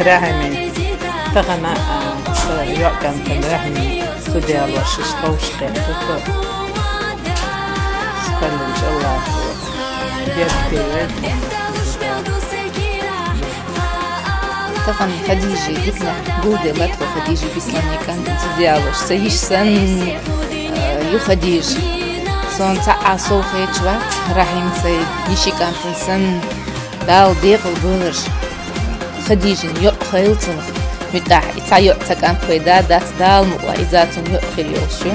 رحمي تغنى يعكم رحمي تدي الله شطوش قيمتك سبحان الله طبعا خديجة جبنا جودة مطلع خديجة بسلامي كانت تدي الله سيش سن يو خديجة سون تعا صوخي شوات رحيم سيد يشي كانت سن دال ديغ البرج خديجة يؤخيل تنخ متاح إتايو تكام فيدا دات دال مؤلاء يؤخيل يوشو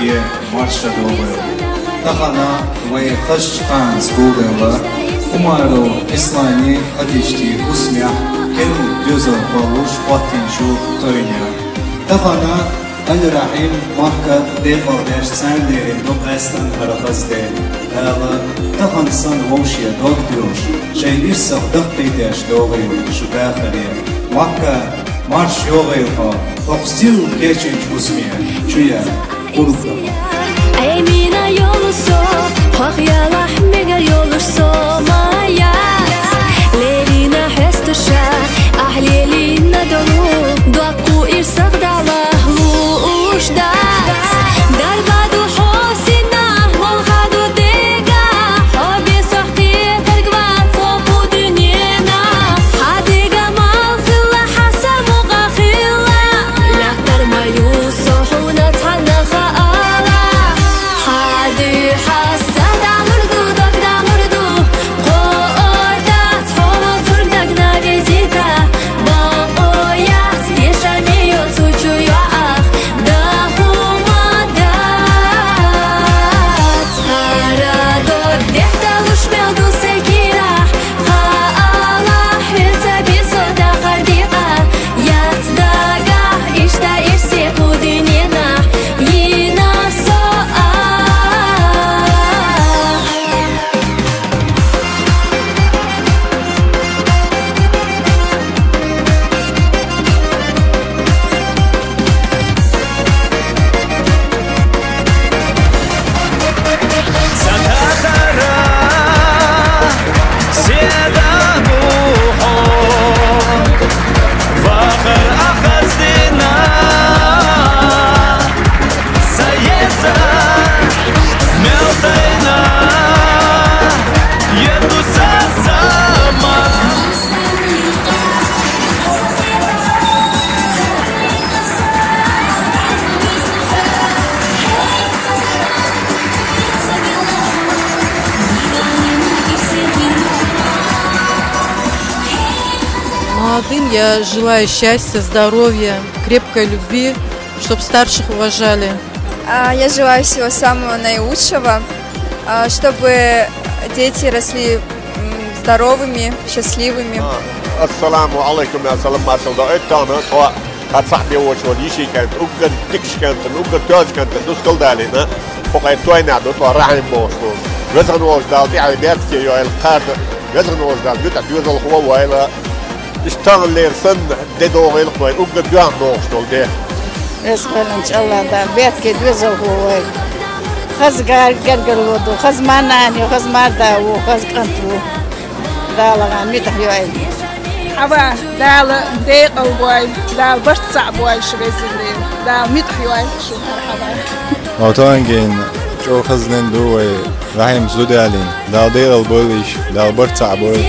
هي مارشة دوغل تخنا وخشقان سكوغل ومارو إسلامي هديشتي أسمع كل جزء بروش قاتين شو طرينيا تخنا الرحيم محكة ديقل داش سانديرين دوب أستان هرخزدي هذا تخن سن ووشيا دوغ ديوش شيء إرسق دقي داش دوغي شو داخلية محكة مارش يوغيها فقسيو كيشنج أسمع شويا قرقا Eymina yolusu, hoqyalah megar yolusu mayat Lerina hestusha, ahlelina dolu Duaku irsak dalah lushdat Darbadu hosina, molhadu dega Hobi sohti tergvat, sopu dünyena Hadiga malkhilla, hasamu qakhilla Lahtar mayu sohuna tanaha Молодым я желаю счастья, здоровья, крепкой любви, чтобы старших уважали. Я желаю всего самого наилучшего, чтобы дети росли здоровыми, счастливыми. Ассаламу алейкум, я салам маршал да этана, то от сахби очо диши кант, уган тикш кант, уган тёж кант, дускал дали, на, пока той надо, то рахим бошло. Везган вож дал, يعني بيتك يا القاد، وزن وش دال بيت عدوز الخوا وإلى اشتغل لير سن ددوغ الخوا وقد جان نوش دول ده. اسمع إن شاء الله ده بيتك عدوز الخوا خز قرقر ودو خز ما ناني وخز ما داو وخز كنتو دال عن ميت حيوان. أبا دال ديق البوي دال بس صعب بوي شبيسين دال ميت حيوان شو مرحبا. وطانجين شو خزنين دوي رحيم زودالين دال ديق البوليش دال برت صعب بوي.